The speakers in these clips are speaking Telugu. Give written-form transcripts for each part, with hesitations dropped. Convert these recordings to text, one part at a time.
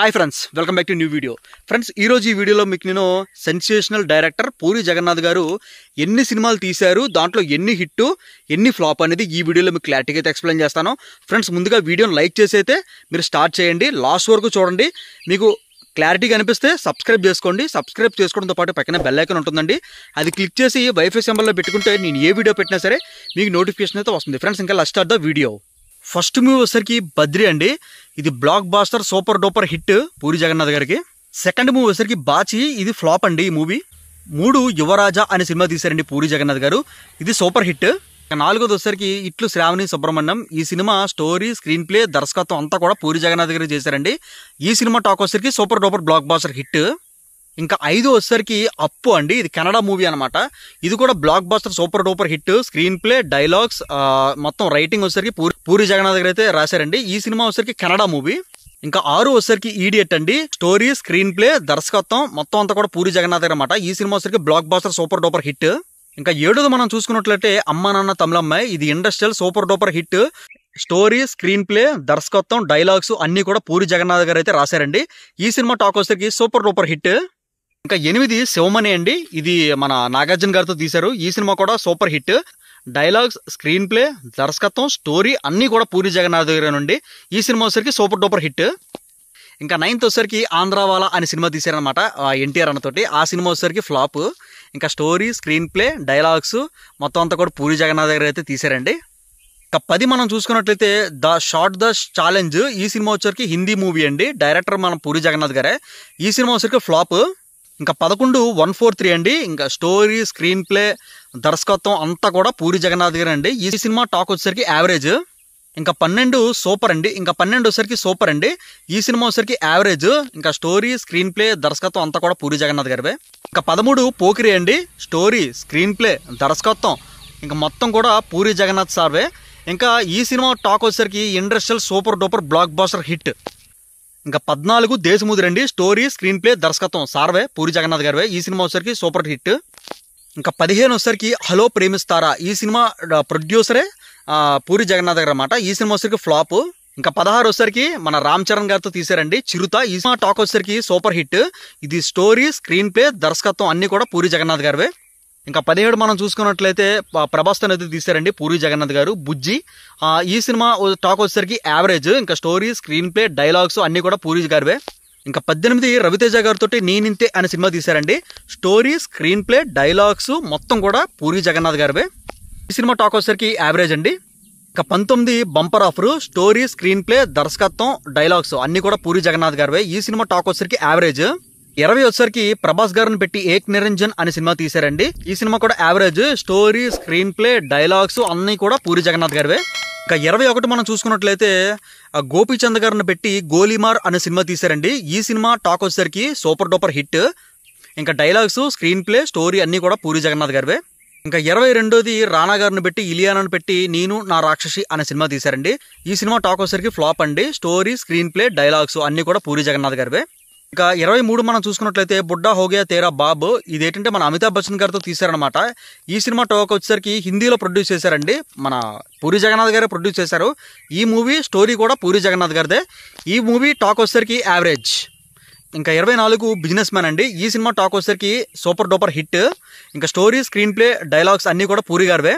Hi friends, welcome back to new video. Friends, ఈరోజు ఈ వీడియోలో మీకు నేను సెన్సేషనల్ డైరెక్టర్ పూరి జగన్నాథ్ గారు ఎన్ని సినిమాలు తీశారు, దాంట్లో ఎన్ని హిట్ ఎన్ని ఫ్లాప్ అనేది ఈ వీడియోలో మీకు క్లారిటీగా అయితే ఎక్స్ప్లెయిన్ చేస్తాను. ఫ్రెండ్స్, ముందుగా వీడియోని లైక్ చేసి అయితే మీరు స్టార్ట్ చేయండి, లాస్ట్ వరకు చూడండి. మీకు క్లారిటీగా అనిపిస్తే సబ్స్క్రైబ్ చేసుకోండి. సబ్స్క్రైబ్ చేసుకోవడంతో పాటు పక్కన బెల్ ఐకాన్ ఉంటుందండి, అది క్లిక్ చేసి వైఫై సింబల్లో పెట్టుకుంటే నేను ఏ వీడియో పెట్టినా సరే మీకు నోటిఫికేషన్ అయితే వస్తుంది. ఫ్రెండ్స్, ఇంకా let's start the video. First movie వచ్చేసరికి బద్రి అండి. ఇది blockbuster super duper hit Puri Jagannadh గారికి. సెకండ్ మూవీ వచ్చేసరికి బాచి, ఇది ఫ్లాప్ అండి ఈ మూవీ. 3 యువరాజా అనే సినిమా తీశారండి పూరి జగన్నాథ్ గారు, ఇది సూపర్ హిట్. నాలుగోది వచ్చేసరికి ఇట్లు శ్రావణి సుబ్రహ్మణ్యం. ఈ సినిమా స్టోరీ, స్క్రీన్ ప్లే, దర్శకత్వం అంతా కూడా పూరి జగన్నాథ్ గారు చేశారండి. ఈ సినిమా టాక్ వచ్చేసరికి super duper blockbuster hit. ఇంకా 5 వచ్చేసరికి అప్పు అండి, ఇది కెనడా మూవీ అనమాట. ఇది కూడా blockbuster super duper hit. Screenplay, dialogues, మొత్తం రైటింగ్ వచ్చేసరికి పూరి జగన్నాథ్ గారు అయితే రాశారండి. ఈ సినిమా వచ్చేసరికి కెనడా మూవీ. ఇంకా 6 వచ్చేసరికి ఈడియట్ అండి. స్టోరీ, స్క్రీన్ ప్లే, దర్శకత్వం మొత్తం అంతా కూడా పూరి జగన్నాథ్ గారు అనమాట. ఈ సినిమా వచ్చేసరికి blockbuster super duper hit. ఇంకా 7ది మనం చూసుకున్నట్లయితే అమ్మ నాన్న తమిళమ్మాయి, ఇది industrial super duper hit. Story, screenplay, దర్శకత్వం, డైలాగ్స్ అన్ని కూడా పూరి జగన్నాథ్ గారు అయితే రాశారండి. ఈ సినిమా టాక్ వచ్చేసరికి సూపర్ డూపర్ హిట్. ఇంకా 8 శివమణి అండి, ఇది మన నాగార్జున గారితో తీశారు. ఈ సినిమా కూడా super hit. Dialogues, screen play, దర్శకత్వం, స్టోరీ అన్ని కూడా పూరి జగన్నాథ్ గారి నుండి. ఈ సినిమా వచ్చేసరికి సూపర్ డూపర్ హిట్. ఇంకా 9th వచ్చేసరికి ఆంధ్రావాలా అనే సినిమా తీశారనమాట ఎన్టీఆర్ అన్నతోటి. ఆ సినిమా వచ్చేసరికి ఫ్లాప్. ఇంకా స్టోరీ, స్క్రీన్ ప్లే, డైలాగ్స్ మొత్తం అంతా కూడా పూరి జగన్నాథ్ గారు అయితే తీశారండి. ఇంకా 10 మనం చూసుకున్నట్లయితే ద ఛాలెంజ్. ఈ సినిమా వచ్చేసరికి హిందీ మూవీ అండి, డైరెక్టర్ మన పూరి జగన్నాథ్ గారే. ఈ సినిమా వచ్చేసరికి ఫ్లాప్. ఇంకా 11 143 అండి. ఇంకా స్టోరీ, స్క్రీన్ ప్లే, దర్శకత్వం అంతా కూడా పూరి జగన్నాథ్ గారు అండి. ఈ సినిమా టాక్ వచ్చేసరికి యావరేజ్. ఇంకా 12 సూపర్ అండి. ఇంకా 12 వచ్చేసరికి సూపర్ అండి. ఈ సినిమా వచ్చేసరికి యావరేజ్. ఇంకా స్టోరీ, స్క్రీన్ ప్లే, దర్శకత్వం అంతా కూడా పూరి జగన్నాథ్ గారివే. ఇంకా 13 పోకిరి అండి. స్టోరీ, స్క్రీన్ ప్లే, దర్శకత్వం ఇంకా మొత్తం కూడా పూరి జగన్నాథ్ సార్వే. ఇంకా ఈ సినిమా టాక్ వచ్చేసరికి industrial super duper blockbuster hit. ఇంకా 14 దేశముద్రి అండి. స్టోరీ, స్క్రీన్ ప్లే, దర్శకత్వం సార్వే పూరి జగన్నాథ్ గారివే. ఈ సినిమా వచ్చేసరికి సూపర్ హిట్. ఇంకా 15 వచ్చేసరికి హలో ప్రేమిస్తారా. ఈ సినిమా ప్రొడ్యూసరే పూరి జగన్నాథ్ గారు అనమాట. ఈ సినిమా వచ్చేసరికి ఫ్లాప్. ఇంకా 16 వచ్చేసరికి మన రామ్ చరణ్ గారితో తీశారండి చిరుత. ఈ సినిమా టాక్ వచ్చేసరికి సూపర్ హిట్. ఇది స్టోరీ, స్క్రీన్ ప్లే, దర్శకత్వం అన్ని కూడా పూరి జగన్నాథ్ గారివే. ఇంకా 17 మనం చూసుకున్నట్లయితే ప్రభాస్ అనేది తీశారండి పూరి జగన్నాథ్ గారు, బుజ్జి. ఈ సినిమా టాక్ వచ్చేసరికి యావరేజ్. ఇంకా స్టోరీ, స్క్రీన్ ప్లే, డైలాగ్స్ అన్ని కూడా పూరి గారివే. ఇంకా 18 రవితేజ గారితో నేనింతే అనే సినిమా తీశారండి. స్టోరీ, స్క్రీన్ ప్లే, డైలాగ్స్ మొత్తం కూడా పూరి జగన్నాథ్ గారివే. ఈ సినిమా టాక్ వచ్చేసరికి యావరేజ్ అండి. ఇంకా 19 bumper offer. Story, screenplay, దర్శకత్వం, డైలాగ్స్ అన్ని కూడా పూరి జగన్నాథ్ గారివే. ఈ సినిమా టాక్ వచ్చేసరికి యావరేజ్. 20 వచ్చేసరికి ప్రభాస్ గారిని పెట్టి ఏక్ నిరంజన్ అనే సినిమా తీశారండి. ఈ సినిమా కూడా average. Story, screenplay, dialogues అన్ని కూడా పూరి జగన్నాథ్ గారివే. ఇంకా 21 మనం చూసుకున్నట్లయితే గోపీచంద్ గారిని పెట్టి గోలీమార్ అనే సినిమా తీశారండి. ఈ సినిమా టాక్ వచ్చేసరికి సూపర్ డూపర్ హిట్. ఇంకా డైలాగ్స్, స్క్రీన్ ప్లే, స్టోరీ అన్ని కూడా పూరి జగన్నాథ్ గారివే. ఇంకా 22ది రానా గారిని పెట్టి ఇలియానాను పెట్టి నేను నా రాక్షసి అనే సినిమా తీశారండి. ఈ సినిమా టాక్ వచ్చేసరికి ఫ్లాప్ అండి. స్టోరీ, స్క్రీన్ ప్లే, డైలాగ్స్ అన్ని కూడా పూరి జగన్నాథ్ గారివే. ఇంకా 23 మనం చూసుకున్నట్లయితే బుడ్డా హోగయా తేరా బాబు. ఇదేంటంటే మన అమితాబ్ బచ్చన్ గారితో తీశారనమాట. ఈ సినిమా టాక్ వచ్చేసరికి హిందీలో ప్రొడ్యూస్ చేశారండి, మన పూరి జగన్నాథ్ గారే ప్రొడ్యూస్ చేశారు. ఈ మూవీ స్టోరీ కూడా పూరి జగన్నాథ్ గారిదే. ఈ మూవీ టాక్ వచ్చేసరికి యావరేజ్. ఇంకా 24 బిజినెస్ మ్యాన్ అండి. ఈ సినిమా టాక్ వచ్చేసరికి సూపర్ డూపర్ హిట్. ఇంకా స్టోరీ, స్క్రీన్ ప్లే, డైలాగ్స్ అన్ని కూడా పూరి గారివే.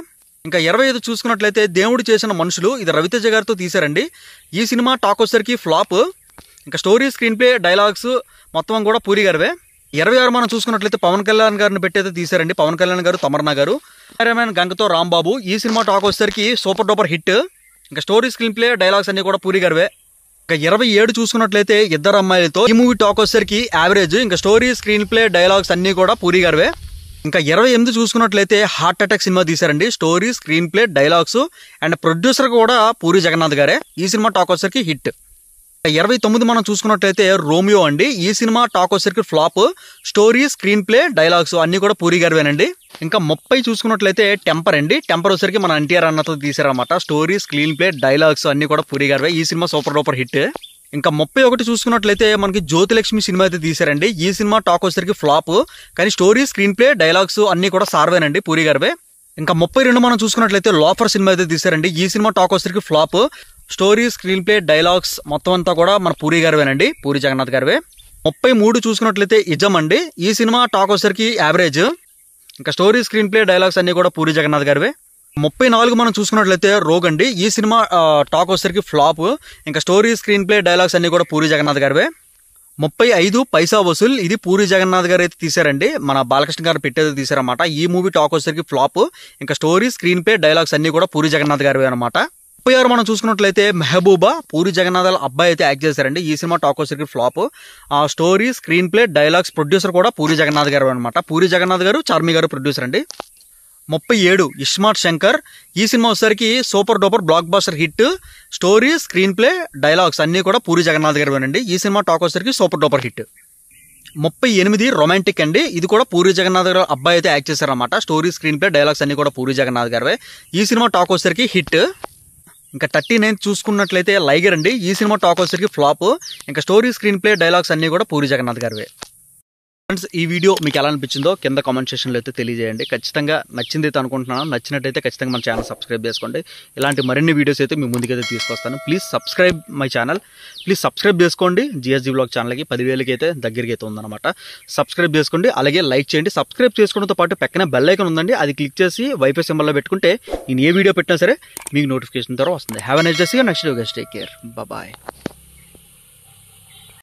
ఇంకా 25 చూసుకున్నట్లయితే దేవుడు చేసిన మనుషులు, ఇది రవితేజ గారితో తీశారండి. ఈ సినిమా టాక్ వచ్చేసరికి ఫ్లాప్. ఇంకా స్టోరీ, స్క్రీన్ ప్లే, డైలాగ్స్ మొత్తం కూడా పూరి గారివే. 26 మనం చూసుకున్నట్లయితే పవన్ కళ్యాణ్ గారిని పెట్టయితే తీశారండి. పవన్ కళ్యాణ్ గారు, తమర్నా గారు. గంగతో రాంబాబు. ఈ సినిమా టాక్ వచ్చేసరికి సూపర్ డూపర్ హిట్. ఇంకా స్టోరీ, స్క్రీన్ ప్లే, డైలాగ్స్ అన్ని కూడా పూరి గారివే. ఇంకా 27 చూసుకున్నట్లయితే ఇద్దరు అమ్మాయిలతో. ఈ మూవీ టాక్ వచ్చేసరికి యావరేజ్. ఇంకా స్టోరీ, స్క్రీన్ ప్లే, డైలాగ్స్ అన్ని కూడా పూరి గారివే. ఇంకా 28 చూసుకున్నట్లయితే హార్ట్ అటాక్ సినిమా తీశారండి. Story, screenplay, dialogues and producer కూడా పూరి జగన్నాథ్ గారే. ఈ సినిమా టాక్ వచ్చేసరికి హిట్. 29 మనం చూసుకున్నట్లయితే రోమియో అండి. ఈ సినిమా టాక్ వచ్చేసరికి flop. Story, screenplay, dialogues అన్ని కూడా పూరి గారివేనండి. ఇంకా 30 చూసుకున్నట్లయితే టెంపర్ అండి. టెంపర్ వచ్చేసరికి మన ఎన్టీఆర్ అన్నతో తీశారన్నమాట. స్టోరీ, స్క్రీన్ ప్లే, డైలాగ్స్ అన్ని కూడా పూరి గారివే. ఈ సినిమా సూపర్ డూపర్ హిట్. ఇంకా 31 చూసుకున్నట్లయితే మనకి జ్యోతిలక్ష్మి సినిమా అయితే తీశారండి. ఈ సినిమా టాక్ వచ్చేసరికి ఫ్లాప్. కానీ స్టోరీ, స్క్రీన్ ప్లే, డైలాగ్స్ అన్ని కూడా సార్వేనండి, పూరి గారివే. ఇంకా 32 మనం చూసుకున్నట్లయితే లోఫర్ సినిమా అయితే తీశారండి. ఈ సినిమా టాక్ వచ్చేసరికి flop. Story, screenplay, dialogues మొత్తం అంతా కూడా మన పూరి గారివేనండి, పూరి జగన్నాథ్ గారివే. 33 చూసుకున్నట్లయితే ఇజం అండి. ఈ సినిమా టాక్ వచ్చేసరికి యావరేజ్. ఇంకా స్టోరీ, స్క్రీన్ ప్లే, డైలాగ్స్ అన్ని కూడా పూరి జగన్నాథ్ గారివే. 34 మనం చూసుకున్నట్లయితే రోగ్ అండి. ఈ సినిమా టాక్ వచ్చేసరికి ఫ్లాప్. ఇంకా స్టోరీ, స్క్రీన్ ప్లే, డైలాగ్స్ అన్ని కూడా పూరి జగన్నాథ్ గారివే. 35 పైసా వసూల్. ఇది పూరి జగన్నాథ్ గారు అయితే తీశారండి, మన బాలకృష్ణ గారు పెట్టేది తీశారన్నమాట. ఈ మూవీ టాక్ వచ్చేసరికి ఫ్లాప్. ఇంకా స్టోరీ, స్క్రీన్ ప్లే, డైలాగ్స్ అన్ని కూడా పూరి జగన్నాథ్ గారివే అనమాట. 36 మనం చూసుకున్నట్లయితే మెహబూబా, పూరి జగన్నాథ్ అబ్బాయి అయితే యాక్ట్ చేశారండి. ఈ సినిమా టాక్ వచ్చేసరికి ఫ్లాప్. ఆ story, screenplay, dialogues producer కూడా పూరి జగన్నాథ్ గారు అనమాట. పూరి జగన్నాథ్ గారు, చార్మి గారు ప్రొడ్యూసర్ అండి. 37 ఇస్మార్ట్ శంకర్. ఈ సినిమా వచ్చేసరికి super duper blockbuster hit. Story, screenplay, dialogues అన్ని కూడా పూరి జగన్నాథ్ గారివేనండి. ఈ సినిమా టాక్ వచ్చేసరికి సూపర్ డూపర్ హిట్. 38 రొమాంటిక్ అండి. ఇది కూడా పూరి జగన్నాథ్ గారు అబ్బాయి అయితే యాక్ట్ చేశారన్నమాట. స్టోరీ, స్క్రీన్ ప్లే, డైలాగ్స్ అన్ని కూడా పూరి జగన్నాథ్ గారివే. ఈ సినిమా టాక్ వచ్చేసరికి హిట్. ఇంకా 39 చూసుకున్నట్లయితే లైగర్ అండి. ఈ సినిమా టాక్ వచ్చేసరికి ఫ్లాప్. ఇంకా స్టోరీ, స్క్రీన్ ప్లే, డైలాగ్స్ అన్ని కూడా పూరి జగన్నాథ్ గారివే. ఫ్రెండ్స్, ఈ వీడియో మీకు ఎలా అనిపించిందో కింద కామెంట్ సెక్షన్లో అయితే తెలియజేయండి. ఖచ్చితంగా నచ్చింది అయితే అనుకుంటున్నాను. నచ్చినట్టయితే ఖచ్చితంగా మన ఛానల్ సబ్స్క్రైబ్ చేసుకోండి. ఇలాంటి మరిన్ని వీడియోస్ అయితే మీ ముందుకైతే తీసుకొస్తాను. Please subscribe my channel. Please subscribe చేసుకోండి. జిఎస్జీ బ్లాగ్ ఛానల్కి 10,000 అయితే దగ్గరికి అయితే ఉందన్నమాట. సబ్స్క్రైబ్ చేసుకోండి, అలాగే లైక్ చేయండి. సబ్స్క్రైబ్ చేసుకోవడంతో పాటు పక్కన బెల్ ఐకాన్ ఉందండి, అది క్లిక్ చేసి వైఫై సింబల్లో పెట్టుకుంటే నేను ఏ వీడియో పెట్టినా సరే మీకు నోటిఫికేషన్ ద్వారా వస్తుంది. Have a nice day. See you next video. Take care. Bye.